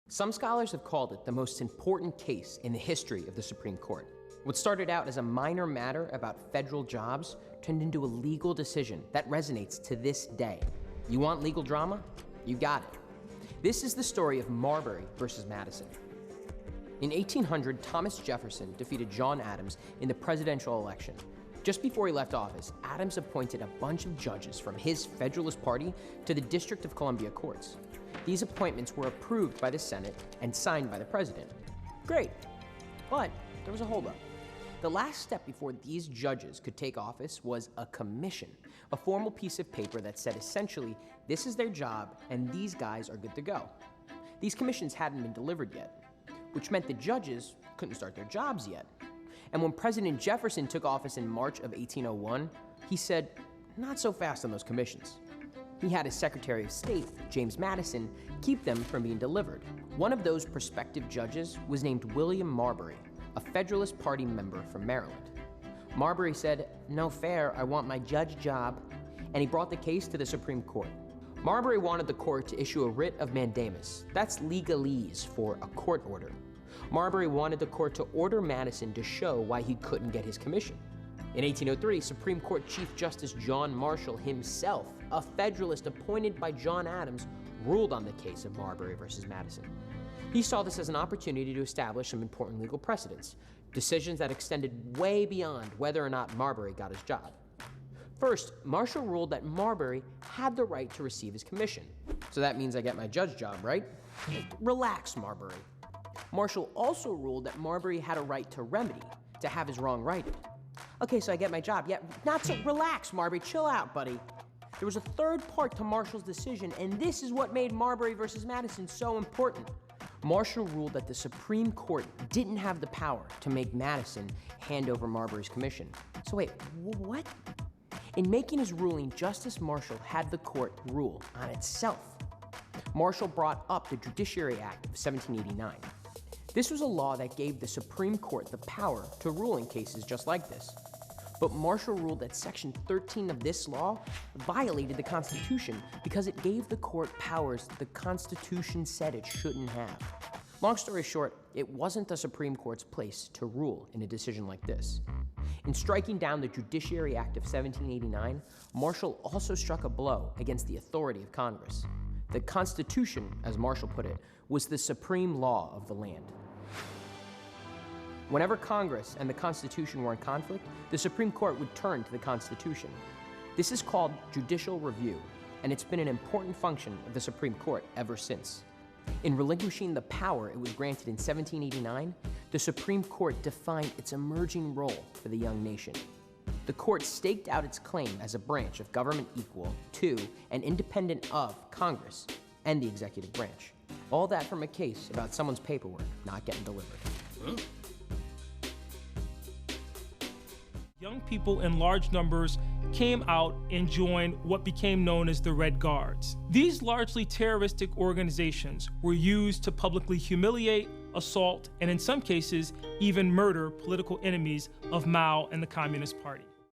Some scholars have called it the most important case in the history of the Supreme Court. What started out as a minor matter about federal jobs turned into a legal decision that resonates to this day. You want legal drama? You got it. This is the story of Marbury versus Madison. In 1800, Thomas Jefferson defeated John Adams in the presidential election. Just before he left office, Adams appointed a bunch of judges from his Federalist Party to the District of Columbia courts. These appointments were approved by the Senate and signed by the president. Great, but there was a holdup. The last step before these judges could take office was a commission, a formal piece of paper that said essentially, this is their job and these guys are good to go. These commissions hadn't been delivered yet, which meant the judges couldn't start their jobs yet. And when President Jefferson took office in March of 1801, he said, not so fast on those commissions. He had his Secretary of State, James Madison, keep them from being delivered. One of those prospective judges was named William Marbury, a Federalist Party member from Maryland. Marbury said, no fair, I want my judge job, and he brought the case to the Supreme Court. Marbury wanted the court to issue a writ of mandamus. That's legalese for a court order. Marbury wanted the court to order Madison to show why he couldn't get his commission. In 1803, Supreme Court Chief Justice John Marshall himself, a Federalist appointed by John Adams, ruled on the case of Marbury versus Madison. He saw this as an opportunity to establish some important legal precedents, decisions that extended way beyond whether or not Marbury got his job. First, Marshall ruled that Marbury had the right to receive his commission. So that means I get my judge job, right? Relax, Marbury. Marshall also ruled that Marbury had a right to remedy, to have his wrong righted. Okay, so I get my job. Yeah, not so, relax, Marbury, chill out, buddy. There was a third part to Marshall's decision, and this is what made Marbury versus Madison so important. Marshall ruled that the Supreme Court didn't have the power to make Madison hand over Marbury's commission. So wait, what? In making his ruling, Justice Marshall had the court rule on itself. Marshall brought up the Judiciary Act of 1789. This was a law that gave the Supreme Court the power to rule in cases just like this. But Marshall ruled that Section 13 of this law violated the Constitution because it gave the court powers the Constitution said it shouldn't have. Long story short, it wasn't the Supreme Court's place to rule in a decision like this. In striking down the Judiciary Act of 1789, Marshall also struck a blow against the authority of Congress. The Constitution, as Marshall put it, was the supreme law of the land. Whenever Congress and the Constitution were in conflict, the Supreme Court would turn to the Constitution. This is called judicial review, and it's been an important function of the Supreme Court ever since. In relinquishing the power it was granted in 1789, the Supreme Court defined its emerging role for the young nation. The court staked out its claim as a branch of government equal to and independent of Congress and the executive branch. All that from a case about someone's paperwork not getting delivered. Young people in large numbers came out and joined what became known as the Red Guards. These largely terroristic organizations were used to publicly humiliate, assault, and in some cases, even murder political enemies of Mao and the Communist Party.